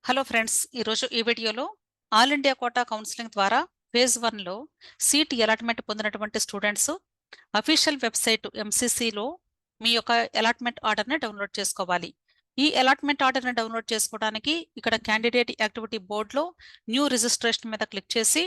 Hello friends, ఈరోజు ఈ వీడియోలో ఆల్ ఇండియా కోటా కౌన్సిలింగ్ ద్వారా ఫేజ్ 1లో సీట్ అలాట్మెంట్ పొందినటువంటి స్టూడెంట్స్ అఫీషియల్ వెబ్సైట్ ఎంసీసీలో మీ యొక్క అలాట్మెంట్ ఆర్డర్ని డౌన్లోడ్ చేసుకోవాలి. ఈ అలాట్మెంట్ ఆర్డర్ని డౌన్లోడ్ చేసుకోవడానికి ఇక్కడ క్యాండిడేట్ యాక్టివిటీ బోర్డులో న్యూ రిజిస్ట్రేషన్ మీద క్లిక్ చేసి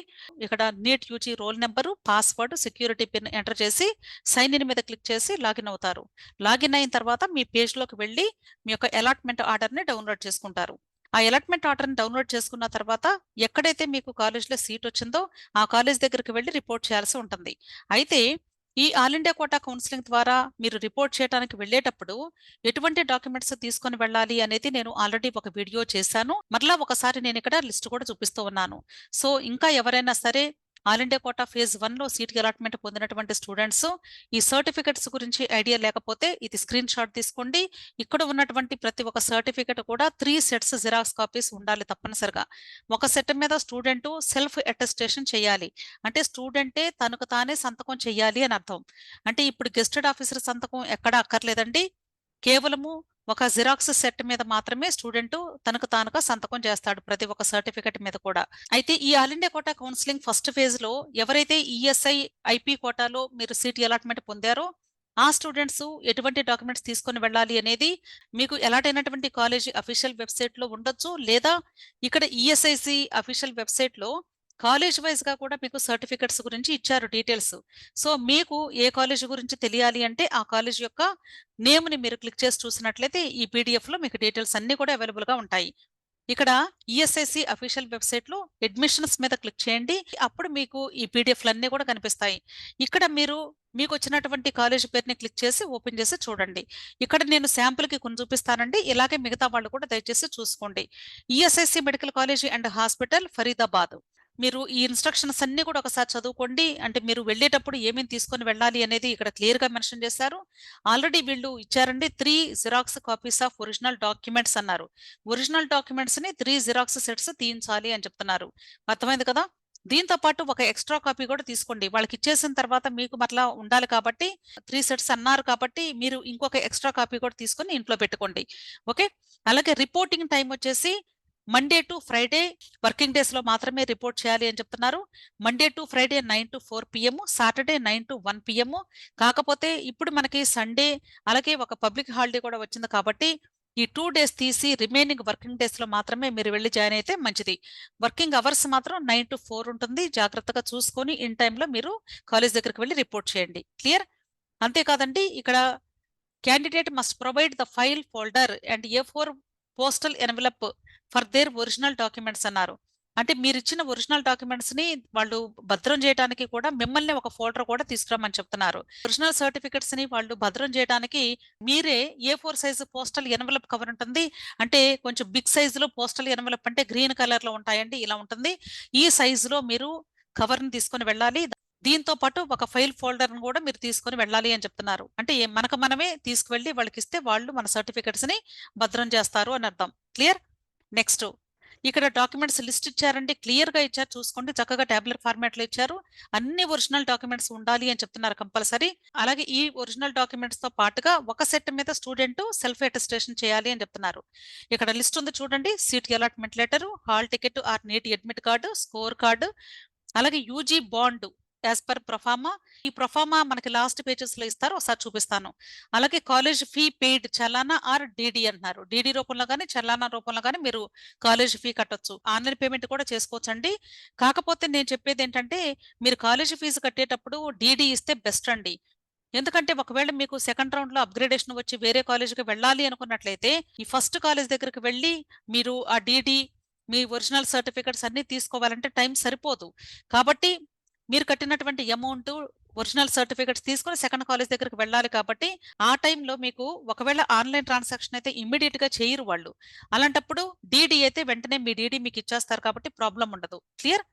ఇక్కడ NEET UG roll number, password, security pin enter చేసి సైన్ ఇన్ మీద క్లిక్ చేసి లాగిన్ అవుతారు. లాగిన్ అయిన తర్వాత మీ పేజ్లోకి వెళ్ళి మీ యొక్క అలాట్మెంట్ ఆర్డర్ని డౌన్లోడ్ చేసుకుంటారు. ఆ అలాట్మెంట్ ఆర్డర్ని డౌన్లోడ్ చేసుకున్న తర్వాత ఎక్కడైతే మీకు కాలేజ్లో సీట్ వచ్చిందో ఆ కాలేజ్ దగ్గరికి వెళ్ళి రిపోర్ట్ చేయాల్సి ఉంటుంది. అయితే ఈ ఆల్ ఇండియా కోటా కౌన్సిలింగ్ ద్వారా మీరు రిపోర్ట్ చేయడానికి వెళ్ళేటప్పుడు ఎటువంటి డాక్యుమెంట్స్ తీసుకొని వెళ్ళాలి అనేది నేను ఆల్రెడీ ఒక వీడియో చేశాను. మరలా ఒకసారి నేను ఇక్కడ లిస్ట్ కూడా చూపిస్తూ ఉన్నాను. సో ఇంకా ఎవరైనా సరే ఆల్ ఇండియా కోటా ఫేజ్ 1లో సీట్ అలాట్మెంట్ పొందినటువంటి స్టూడెంట్స్ ఈ సర్టిఫికెట్స్ గురించి ఐడియా లేకపోతే ఇది స్క్రీన్ షాట్ తీసుకోండి. ఇక్కడ ఉన్నటువంటి ప్రతి ఒక్క సర్టిఫికెట్ కూడా 3 సెట్స్ జిరాక్స్ కాపీస్ ఉండాలి తప్పనిసరిగా. ఒక సెట్ మీద స్టూడెంట్ సెల్ఫ్ అటెస్టేషన్ చేయాలి. అంటే స్టూడెంటే తనకు తానే సంతకం చేయాలి అని అర్థం. అంటే ఇప్పుడు గెస్టెడ్ ఆఫీసర్ సంతకం ఎక్కడ అక్కర్లేదండి. కేవలము ఒక జిరాక్స్ సెట్ మీద మాత్రమే స్టూడెంట్ తనకు తానుగా సంతకం చేస్తాడు ప్రతి ఒక్క సర్టిఫికెట్ మీద కూడా. అయితే ఈ all India quota counselling first phase లో ఎవరైతే ఈఎస్ఐ ఐపీ కోటాలో మీరు సీట్ అలాట్మెంట్ పొందారో ఆ స్టూడెంట్స్ ఎటువంటి డాక్యుమెంట్స్ తీసుకొని వెళ్ళాలి అనేది మీకు ఎలాటైనటువంటి కాలేజీ అఫీషియల్ వెబ్సైట్ లో ఉండొచ్చు, లేదా ఇక్కడ ఈఎస్ఐసి అఫీషియల్ వెబ్సైట్ లో కాలేజ్ వైజ్ గా కూడా మీకు సర్టిఫికెట్స్ గురించి ఇచ్చారు డీటెయిల్స్. సో మీకు ఏ కాలేజ్ గురించి తెలియాలి అంటే ఆ కాలేజ్ యొక్క నేమ్ ని మీరు క్లిక్ చేసి చూసినట్లయితే ఈ పీడిఎఫ్ లో మీకు డీటెయిల్స్ అన్ని కూడా అవైలబుల్ గా ఉంటాయి. ఇక్కడ ఈఎస్ఐసి అఫీషియల్ వెబ్సైట్ లో అడ్మిషన్స్ మీద క్లిక్ చేయండి. అప్పుడు మీకు ఈ పీడిఎఫ్లన్నీ కూడా కనిపిస్తాయి. ఇక్కడ మీకు వచ్చినటువంటి కాలేజ్ పేరుని క్లిక్ చేసి ఓపెన్ చేసి చూడండి. ఇక్కడ నేను శాంపుల్ కి కొన్ని చూపిస్తానండి. ఇలాగే మిగతా వాళ్ళు కూడా దయచేసి చూసుకోండి. ESIC medical college and hospital, Faridabad. మీరు ఈ ఇన్స్ట్రక్షన్స్ అన్ని కూడా ఒకసారి చదువుకోండి. అంటే మీరు వెళ్ళేటప్పుడు ఏమేమి తీసుకొని వెళ్ళాలి అనేది ఇక్కడ క్లియర్ గా మెన్షన్ చేశారు. ఆల్రెడీ వీళ్ళు ఇచ్చారండి 3 xerox copies of original documents అన్నారు. ఒరిజినల్ డాక్యుమెంట్స్ ని 3 జిరాక్స్ సెట్స్ తీయించాలి అని చెప్తున్నారు. అర్థమైంది కదా. దీంతో పాటు ఒక ఎక్స్ట్రా కాపీ కూడా తీసుకోండి. వాళ్ళకి ఇచ్చేసిన తర్వాత మీకు మరలా ఉండాలి కాబట్టి 3 సెట్స్ అన్నారు కాబట్టి మీరు ఇంకొక ఎక్స్ట్రా కాపీ కూడా తీసుకొని ఇంట్లో పెట్టుకోండి. ఓకే. అలాగే రిపోర్టింగ్ టైం వచ్చేసి Monday to Friday working days లో మాత్రమే రిపోర్ట్ చేయాలి అని చెప్తున్నారు. Monday to Friday 9 to 4 PM, Saturday 9 to 1 PM. కాకపోతే ఇప్పుడు మనకి సండే అలాగే ఒక పబ్లిక్ హాలిడే కూడా వచ్చింది కాబట్టి ఈ 2 డేస్ తీసి రిమైనింగ్ వర్కింగ్ డేస్ లో మాత్రమే మీరు వెళ్ళి జాయిన్ అయితే మంచిది. వర్కింగ్ అవర్స్ మాత్రం 9 to 4 ఉంటుంది. జాగ్రత్తగా చూసుకొని ఇన్ టైంలో మీరు కాలేజ్ దగ్గరికి వెళ్ళి రిపోర్ట్ చేయండి. క్లియర్. అంతేకాదండి, ఇక్కడ candidate must provide the file folder and A4 postal envelope for their original documents అన్నారు. అంటే మీరు ఇచ్చిన ఒరిజినల్ డాక్యుమెంట్స్ ని వాళ్ళు భద్రం చేయడానికి కూడా మిమ్మల్ని ఒక ఫోల్డర్ కూడా తీసుకురామని చెప్తున్నారు. ఒరిజినల్ సర్టిఫికెట్స్ ని వాళ్ళు భద్రం చేయడానికి మీరే A4 size postal envelope cover ఉంటుంది. అంటే కొంచెం బిగ్ సైజులో పోస్టల్ ఎన్వలప్ అంటే గ్రీన్ కలర్ లో ఉంటాయండి, ఇలా ఉంటుంది. ఈ సైజులో మీరు కవర్ ని తీసుకొని వెళ్ళాలి. దీంతో పాటు ఒక ఫైల్ ఫోల్డర్ ను కూడా మీరు తీసుకొని వెళ్ళాలి అని చెప్తున్నారు. అంటే మనకు మనమే తీసుకువెళ్ళి వాళ్ళకి ఇస్తే వాళ్ళు మన సర్టిఫికెట్స్ ని భద్రం చేస్తారు అని అర్థం. క్లియర్. నెక్స్ట్ ఇక్కడ డాక్యుమెంట్స్ లిస్ట్ ఇచ్చారండి, క్లియర్ గా ఇచ్చారు, చూసుకోండి. చక్కగా టాబ్లెట్ ఫార్మాట్ లో ఇచ్చారు. అన్ని ఒరిజినల్ డాక్యుమెంట్స్ ఉండాలి అని చెప్తున్నారు కంపల్సరీ. అలాగే ఈ ఒరిజినల్ డాక్యుమెంట్స్ తో పాటుగా ఒక సెట్ మీద స్టూడెంట్ సెల్ఫ్ అటెస్టేషన్ చేయాలి అని చెప్తున్నారు. ఇక్కడ లిస్ట్ ఉంది చూడండి. Seat allotment letter, hall ticket or NEET admit card, score card, అలాగే UG bond as per proforma. ఈ ప్రొఫామా మనకి లాస్ట్ పేజెస్ లో ఇస్తారు, ఒకసారి చూపిస్తాను. అలాగే కాలేజ్ ఫీ పెయిడ్ చలానా ఆర్ డిడి అంటున్నారు. డిడి రూపంలో కానీ చలానా రూపంలో కానీ మీరు కాలేజ్ ఫీ కట్టొచ్చు. ఆన్లైన్ పేమెంట్ కూడా చేసుకోవచ్చు అండి. కాకపోతే నేను చెప్పేది ఏంటంటే మీరు కాలేజ్ ఫీజు కట్టేటప్పుడు డిడి ఇస్తే బెస్ట్ అండి. ఎందుకంటే ఒకవేళ మీకు సెకండ్ రౌండ్ లో అప్గ్రేడేషన్ వచ్చి వేరే కాలేజీకి వెళ్ళాలి అనుకున్నట్లయితే ఈ ఫస్ట్ కాలేజ్ దగ్గరికి వెళ్ళి మీరు ఆ డిడి మీ ఒరిజినల్ సర్టిఫికెట్స్ అన్ని తీసుకోవాలంటే టైం సరిపోదు. కాబట్టి మీరు కట్టినటువంటి అమౌంట్ ఒరిజినల్ సర్టిఫికెట్స్ తీసుకొని సెకండ్ కాలేజ్ దగ్గరికి వెళ్ళాలి కాబట్టి ఆ టైంలో మీకు ఒకవేళ ఆన్లైన్ ట్రాన్సాక్షన్ అయితే ఇమ్మీడియట్ గా చేయరు వాళ్ళు. అలాంటప్పుడు డీడీ అయితే వెంటనే మీ డీడీ మీకు ఇచ్చేస్తారు కాబట్టి ప్రాబ్లం ఉండదు. క్లియర్.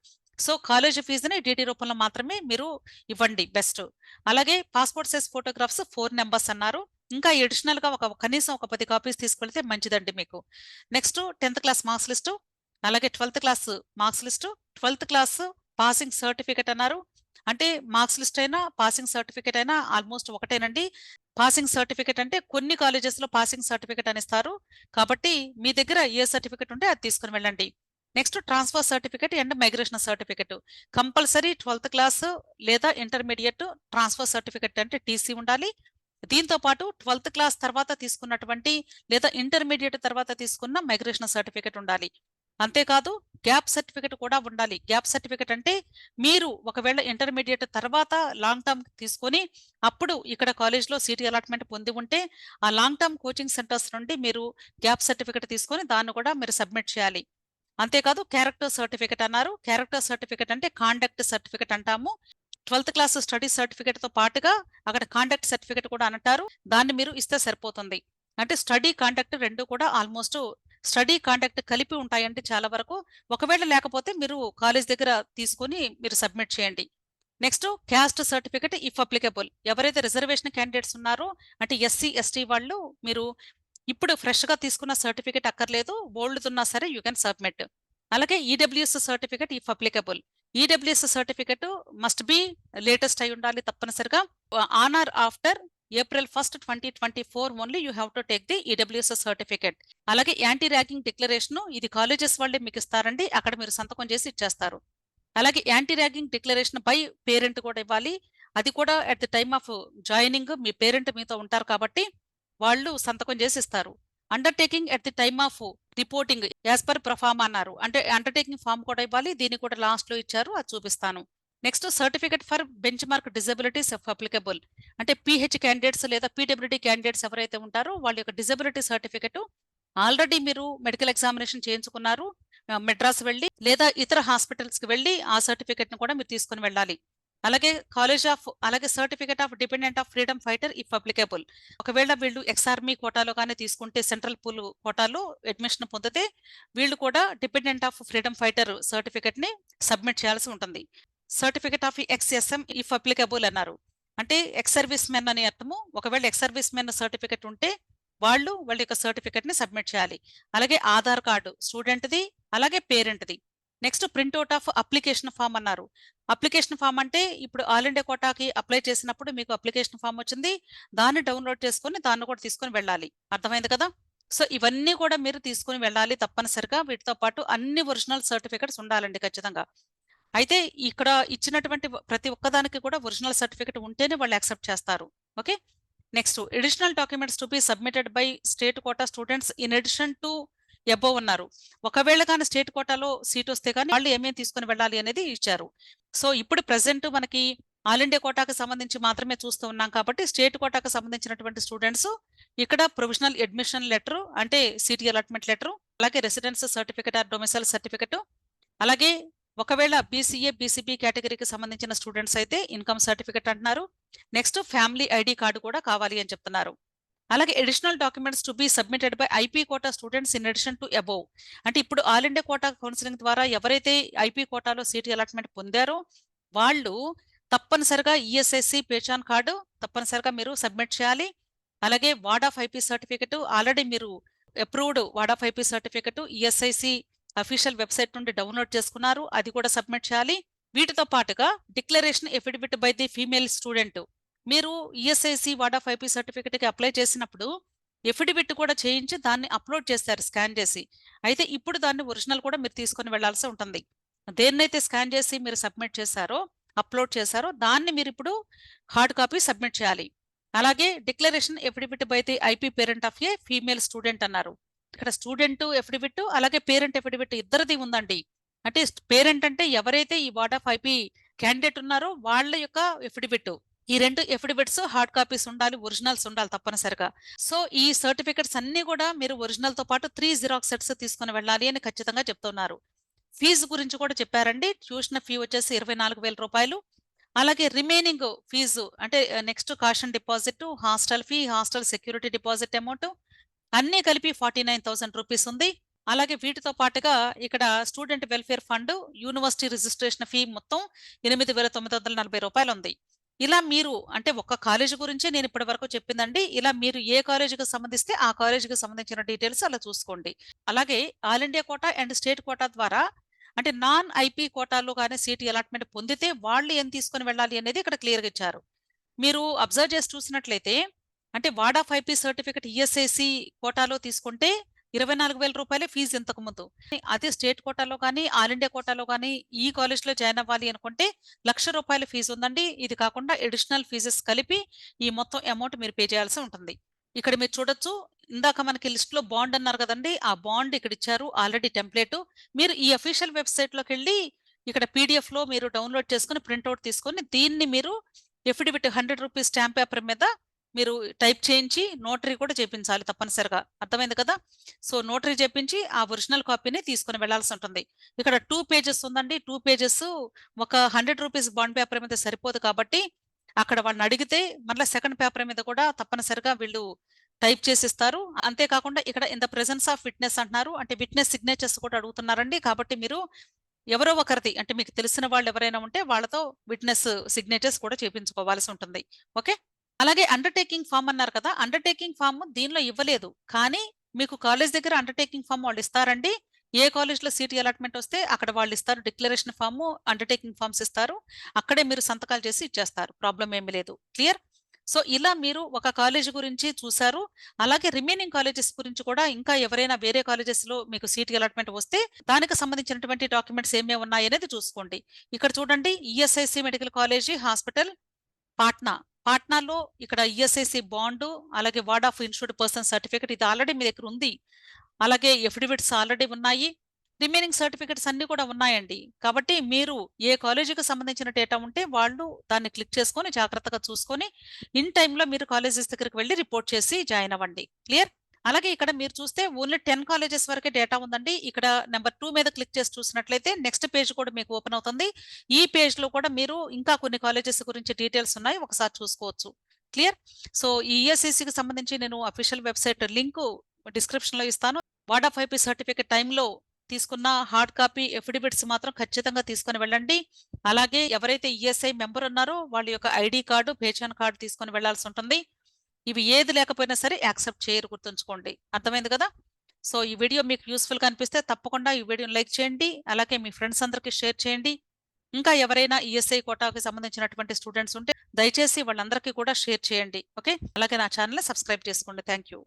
సో కాలేజ్ ఫీజుని డీడీ రూపంలో మాత్రమే మీరు ఇవ్వండి బెస్ట్. అలాగే పాస్పోర్ట్ సైజ్ ఫోటోగ్రాఫ్స్ 4 నెంబర్స్ అన్నారు. ఇంకా అడిషనల్ గా కనీసం ఒక 10 కాపీస్ తీసుకెళ్తే మంచిదండి మీకు. Next 10th class marks list, అలాగే 12th class marks list, 12th class passing certificate అన్నారు. అంటే మార్క్స్ లిస్ట్ అయినా పాసింగ్ సర్టిఫికెట్ అయినా ఆల్మోస్ట్ ఒకటేనండి. పాసింగ్ సర్టిఫికేట్ అంటే కొన్ని కాలేజెస్లో పాసింగ్ సర్టిఫికేట్ అని ఇస్తారు. కాబట్టి మీ దగ్గర ఏ సర్టిఫికేట్ ఉంటే అది తీసుకుని వెళ్ళండి. Next transfer certificate and migration certificate. Compulsory 12th class లేదా ఇంటర్మీడియట్ ట్రాన్స్ఫర్ సర్టిఫికేట్ అంటే టీసీ ఉండాలి. దీంతో పాటు 12th క్లాస్ తర్వాత తీసుకున్నటువంటి లేదా ఇంటర్మీడియట్ తర్వాత తీసుకున్న మైగ్రేషన్ సర్టిఫికేట్ ఉండాలి. అంతేకాదు గ్యాప్ సర్టిఫికేట్ కూడా ఉండాలి. గ్యాప్ సర్టిఫికేట్ అంటే మీరు ఒకవేళ ఇంటర్మీడియట్ తర్వాత లాంగ్ టర్మ్ తీసుకొని అప్పుడు ఇక్కడ కాలేజ్లో సీట్ అలాట్మెంట్ పొంది ఉంటే ఆ లాంగ్ టర్మ్ కోచింగ్ సెంటర్స్ నుండి మీరు గ్యాప్ సర్టిఫికేట్ తీసుకొని దాన్ని కూడా మీరు సబ్మిట్ చేయాలి. అంతేకాదు క్యారెక్టర్ సర్టిఫికేట్ అన్నారు. క్యారెక్టర్ సర్టిఫికేట్ అంటే కాండక్ట్ సర్టిఫికేట్ అంటాము. 12th క్లాస్ స్టడీ సర్టిఫికేట్ తో పాటుగా అక్కడ కాండక్ట్ సర్టిఫికేట్ కూడా అంటారు. దాన్ని మీరు ఇస్తే సరిపోతుంది. అంటే స్టడీ కాండక్ట్ రెండు కూడా ఆల్మోస్ట్ స్టడీ కాండక్ట్ కలిపి ఉంటాయంటే చాలా వరకు. ఒకవేళ లేకపోతే మీరు కాలేజ్ దగ్గర తీసుకొని మీరు సబ్మిట్ చేయండి. Next caste certificate if applicable. ఎవరైతే రిజర్వేషన్ క్యాండిడేట్స్ ఉన్నారో అంటే ఎస్సీ ఎస్టీ వాళ్ళు మీరు ఇప్పుడు ఫ్రెష్ గా తీసుకున్న సర్టిఫికేట్ అక్కర్లేదు, ఓల్డ్ ఉన్నా సరే యూ కెన్ సబ్మిట్. అలాగే EWS certificate if applicable. EWS certificate must be latest అయి ఉండాలి తప్పనిసరిగా. On or after April 1st 2024 only you have to take the EWS certificate. అలాగే యాంటీ ర్యాగింగ్ డిక్లరేషన్ ఇది కాలేజెస్ వాళ్ళే మీకు ఇస్తారండి, అక్కడ మీరు సంతకం చేసి ఇచ్చేస్తారు. అలాగే anti ragging declaration by parent కూడా ఇవ్వాలి. అది కూడా at the time of joining మీ పేరెంట్ మీతో ఉంటారు కాబట్టి వాళ్ళు సంతకం చేసి ఇస్తారు. Undertaking at the time of reporting as per perform అన్నారు. అంటే అండర్టేకింగ్ ఫామ్ కూడా ఇవ్వాలి. దీన్ని కూడా లాస్ట్ లో ఇచ్చారు, అది చూపిస్తాను. Next certificate for bench mark disabilities applicable. అంటే పిహెచ్ క్యాండిడేట్స్ లేదా పీడబ్ల్యూడీ క్యాండిడేట్స్ ఎవరైతే ఉంటారో వాళ్ళ యొక్క డిజబిలిటీ సర్టిఫికేట్ ఆల్రెడీ మీరు మెడికల్ ఎగ్జామినేషన్ చేయించుకున్నారు, మెడ్రాస్ వెళ్ళి లేదా ఇతర హాస్పిటల్స్ కి వెళ్ళి ఆ సర్టిఫికేట్ ని కూడా మీరు తీసుకుని వెళ్ళాలి. అలాగే certificate of dependent of freedom fighter if applicable. ఒకవేళ వీళ్ళు ఎక్స్ఆర్మీ కోటాలో కానీ తీసుకుంటే సెంట్రల్ పూల్ కోటాలో అడ్మిషన్ పొందితే వీళ్ళు కూడా dependent of freedom fighter certificate ని సబ్మిట్ చేయాల్సి ఉంటుంది. సర్టిఫికేట్ ఆఫ్ ఎక్స్ఎస్ఎం ఇఫ్ అప్లికబుల్ అన్నారు. అంటే ఎక్స్ సర్వీస్ మెన్ అని అర్థము. ఒకవేళ ఎక్స్ సర్వీస్ మెన్ సర్టిఫికేట్ ఉంటే వాళ్ళ యొక్క సర్టిఫికేట్ ని సబ్మిట్ చేయాలి. అలాగే ఆధార్ కార్డు స్టూడెంట్ది, అలాగే పేరెంట్ది. Next printout of application form అన్నారు. అప్లికేషన్ ఫామ్ అంటే ఇప్పుడు ఆల్ ఇండియా కోటాకి అప్లై చేసినప్పుడు మీకు అప్లికేషన్ ఫామ్ వచ్చింది, దాన్ని డౌన్లోడ్ చేసుకుని దాన్ని కూడా తీసుకుని వెళ్ళాలి. అర్థమైంది కదా? సో ఇవన్నీ కూడా మీరు తీసుకుని వెళ్ళాలి తప్పనిసరిగా. వీటితో పాటు అన్ని ఒరిజినల్ సర్టిఫికెట్స్ ఉండాలండి ఖచ్చితంగా. అయితే ఇక్కడ ఇచ్చినటువంటి ప్రతి ఒక్కదానికి కూడా ఒరిజినల్ సర్టిఫికెట్ ఉంటేనే వాళ్ళు యాక్సెప్ట్ చేస్తారు. Okay. Next additional documents to be submitted by state quota students in addition to above అన్నారు. ఒకవేళ కానీ స్టేట్ కోటాలో సీట్ వస్తే కానీ వాళ్ళు ఏమేమి తీసుకుని వెళ్ళాలి అనేది ఇచ్చారు. సో ఇప్పుడు ప్రెసెంట్ మనకి ఆల్ ఇండియా కోటాకు సంబంధించి మాత్రమే చూస్తూ ఉన్నాం కాబట్టి స్టేట్ కోటాకు సంబంధించినటువంటి స్టూడెంట్స్ ఇక్కడ ప్రొవిజనల్ అడ్మిషన్ లెటర్ అంటే సిటీ అలాట్మెంట్ లెటర్, అలాగే residence certificate or domicile certificate, అలాగే ఒకవేళ బీసీఏ బీసీబీ కేటగిరీకి సంబంధించిన స్టూడెంట్స్ అయితే ఇన్కమ్ సర్టిఫికేట్ అంటున్నారు. నెక్స్ట్ ఫ్యామిలీ ఐడి కార్డు కూడా కావాలి అని చెప్తున్నారు. అలాగే additional documents to be submitted by IP quota students in addition to above. అంటే ఇప్పుడు ఆల్ ఇండియా కోటా కౌన్సిలింగ్ ద్వారా ఎవరైతే ఐపీ కోటాలో సీట్ అలాట్మెంట్ పొందారో వాళ్ళు తప్పనిసరిగా ఈఎస్ఐసి పేచాన్ కార్డు తప్పనిసరిగా మీరు సబ్మిట్ చేయాలి. అలాగే ward of IP certificate already మీరు approved ward of IP certificate ESIC official website నుండి డౌన్లోడ్ చేసుకున్నారు, అది కూడా సబ్మిట్ చేయాలి. వీటితో పాటుగా declaration affidavit by the female student. మీరు ESIC ward of IP certificate కి అప్లై చేసినప్పుడు ఎఫిడవిట్ కూడా చేయించి దాన్ని అప్లోడ్ చేస్తారు స్కాన్ చేసి. అయితే ఇప్పుడు దాన్ని ఒరిజినల్ కూడా మీరు తీసుకొని వెళ్లాల్సి ఉంటుంది. దేన్నైతే స్కాన్ చేసి మీరు సబ్మిట్ చేశారో అప్లోడ్ చేశారో దాన్ని మీరు ఇప్పుడు హార్డ్ కాపీ సబ్మిట్ చేయాలి. అలాగే declaration affidavit by the IP parent of A female student అన్నారు. ఇక్కడ స్టూడెంట్ ఎఫిడవిట్ అలాగే పేరెంట్ ఎఫిడవిట్ ఇద్దరిది ఉందండి. అంటే పేరెంట్ అంటే ఎవరైతే ఈ వార్డ్ ఆఫ్ ఐపీ క్యాండిడేట్ ఉన్నారో వాళ్ళ యొక్క ఎఫిడవిట్. ఈ రెండు ఎఫిడవిట్స్ హార్డ్ కాపీస్ ఉండాలి, ఒరిజినల్స్ ఉండాలి తప్పనిసరిగా. సో ఈ సర్టిఫికెట్స్ అన్ని కూడా మీరు ఒరిజినల్ తో పాటు 3 జిరాక్స్ సెట్స్ తీసుకుని వెళ్ళాలి అని ఖచ్చితంగా చెప్తున్నారు. ఫీజు గురించి కూడా చెప్పారండి. ట్యూషన్ ఫీ వచ్చేసి 24,000 రూపాయలు. అలాగే రిమైనింగ్ ఫీజు అంటే next caution deposit, hostel fee, hostel security deposit amount అన్నీ కలిపి 49,000 రూపీస్ ఉంది. అలాగే వీటితో పాటుగా ఇక్కడ student welfare fund, university registration fee మొత్తం 8,940 రూపాయలు ఉంది. ఇలా మీరు అంటే ఒక్క కాలేజీ గురించి నేను ఇప్పటి వరకు చెప్పిందండి. ఇలా మీరు ఏ కాలేజీకి సంబంధిస్తే ఆ కాలేజీకి సంబంధించిన డీటెయిల్స్ అలా చూసుకోండి. అలాగే all India quota and state quota ద్వారా అంటే నాన్ ఐపీ కోటాలో కానీ సీట్ అలాట్మెంట్ పొందితే వాళ్ళు ఏం తీసుకుని వెళ్ళాలి అనేది ఇక్కడ క్లియర్గా ఇచ్చారు. మీరు అబ్జర్వ్ చేసి చూసినట్లయితే అంటే వాడా 5P సర్టిఫికేట్ ఈఎస్ఐసి కోటాలో తీసుకుంటే 24,000 రూపాయలే ఫీజు ఇంతకు ముందు. అదే స్టేట్ కోటాలో కానీ ఆల్ ఇండియా కోటాలో కానీ ఈ కాలేజ్లో జాయిన్ అవ్వాలి అనుకుంటే ₹1,00,000 ఫీజు ఉందండి. ఇది కాకుండా అడిషనల్ ఫీజెస్ కలిపి ఈ మొత్తం అమౌంట్ మీరు పే చేయాల్సి ఉంటుంది. ఇక్కడ మీరు చూడొచ్చు, ఇందాక మనకి లిస్ట్ లో బాండ్ అన్నారు కదండి, ఆ బాండ్ ఇక్కడ ఇచ్చారు ఆల్రెడీ టెంప్లెట్. మీరు ఈ అఫీషియల్ వెబ్సైట్ లోకి వెళ్ళి ఇక్కడ పీడిఎఫ్ లో మీరు డౌన్లోడ్ చేసుకుని ప్రింట్అవుట్ తీసుకొని దీన్ని మీరు ఎఫిడవిట్ ₹100 స్టాంప్ పేపర్ మీద మీరు టైప్ చేయించి నోటరీ కూడా చేయించాలి తప్పనిసరిగా. అర్థమైంది కదా? సో నోటరీ చేయించి ఆ ఒరిజినల్ కాపీని తీసుకుని వెళ్లాల్సి ఉంటుంది. ఇక్కడ 2 పేజెస్ ఉందండి. 2 పేజెస్ ఒక ₹100 బాండ్ పేపర్ మీద సరిపోదు కాబట్టి అక్కడ వాళ్ళని అడిగితే మళ్ళీ సెకండ్ పేపర్ మీద కూడా తప్పనిసరిగా వీళ్ళు టైప్ చేసిస్తారు. అంతేకాకుండా ఇక్కడ in the presence of witness అంటున్నారు, అంటే విట్నెస్ సిగ్నేచర్స్ కూడా అడుగుతున్నారండి. కాబట్టి మీరు ఎవరో ఒకరిది, అంటే మీకు తెలిసిన వాళ్ళు ఎవరైనా ఉంటే వాళ్ళతో విట్నెస్ సిగ్నేచర్స్ కూడా చేపించుకోవాల్సి ఉంటుంది. ఓకే. అలాగే అండర్టేకింగ్ ఫామ్ అన్నారు కదా, అండర్టేకింగ్ ఫామ్ దీనిలో ఇవ్వలేదు, కానీ మీకు కాలేజ్ దగ్గర అండర్టేకింగ్ ఫామ్ వాళ్ళు ఇస్తారండి. ఏ కాలేజ్లో సీట్ అలాట్మెంట్ వస్తే అక్కడ వాళ్ళు ఇస్తారు. డిక్లరేషన్ ఫామ్, అండర్టేకింగ్ ఫామ్స్ ఇస్తారు. అక్కడే మీరు సంతకాలు చేసి ఇచ్చేస్తారు. ప్రాబ్లం ఏమీ లేదు. క్లియర్? సో ఇలా మీరు ఒక కాలేజ్ గురించి చూసారు. అలాగే రిమైనింగ్ కాలేజెస్ గురించి కూడా ఇంకా ఎవరైనా వేరే కాలేజెస్ లో మీకు సీట్ అలాట్మెంట్ వస్తే దానికి సంబంధించినటువంటి డాక్యుమెంట్స్ ఏమేమి ఉన్నాయి అనేది చూసుకోండి. ఇక్కడ చూడండి, ESIC medical college hospital Patna. పాట్నాలో ఇక్కడ ఈఎస్ఐసి బాండ్, అలాగే ward of insured person certificate ఇది ఆల్రెడీ మీ దగ్గర ఉంది. అలాగే ఎఫిడవిట్స్ ఆల్రెడీ ఉన్నాయి. రిమైనింగ్ సర్టిఫికెట్స్ అన్ని కూడా ఉన్నాయండి. కాబట్టి మీరు ఏ కాలేజీకి సంబంధించిన డేటా ఉంటే వాళ్ళు దాన్ని క్లిక్ చేసుకొని జాగ్రత్తగా చూసుకొని ఇన్ టైంలో మీరు కాలేజెస్ దగ్గరికి వెళ్ళి రిపోర్ట్ చేసి జాయిన్ అవ్వండి. క్లియర్? అలాగే ఇక్కడ మీరు చూస్తే ఓన్లీ 10 కాలేజెస్ వరకే డేటా ఉందండి. ఇక్కడ నెంబర్ 2 మీద క్లిక్ చేసి చూసినట్లయితే నెక్స్ట్ పేజ్ కూడా మీకు ఓపెన్ అవుతుంది. ఈ పేజ్ లో కూడా మీరు ఇంకా కొన్ని కాలేజెస్ గురించి డీటెయిల్స్ ఉన్నాయి, ఒకసారి చూసుకోవచ్చు. క్లియర్? సో ఈ ఈఎస్ఐసికి సంబంధించి నేను అఫీషియల్ వెబ్సైట్ లింక్ డిస్క్రిప్షన్ లో ఇస్తాను. వార్డ్ ఆఫ్ ఐపీ సర్టిఫికేట్ టైంలో తీసుకున్న హార్డ్ కాపీ ఎఫిడవిట్స్ మాత్రం ఖచ్చితంగా తీసుకొని వెళ్ళండి. అలాగే ఎవరైతే ఈఎస్ఐ మెంబర్ ఉన్నారో వాళ్ళ యొక్క ఐడి కార్డు, పేచాన్ కార్డు తీసుకొని వెళ్లాల్సి ఉంటుంది. ఇవి ఏది లేకపోయినా సరే యాక్సెప్ట్ చేయరు, గుర్తుంచుకోండి. అర్థమైంది కదా? సో ఈ వీడియో మీకు యూస్ఫుల్ గా అనిపిస్తే తప్పకుండా ఈ వీడియోని లైక్ చేయండి. అలాగే మీ ఫ్రెండ్స్ అందరికీ షేర్ చేయండి. ఇంకా ఎవరైనా ఈఎస్ఐ కోటాకి సంబంధించినటువంటి స్టూడెంట్స్ ఉంటే దయచేసి వాళ్ళందరికీ కూడా షేర్ చేయండి. ఓకే. అలాగే నా ఛానల్ సబ్స్క్రైబ్ చేసుకోండి. Thank you.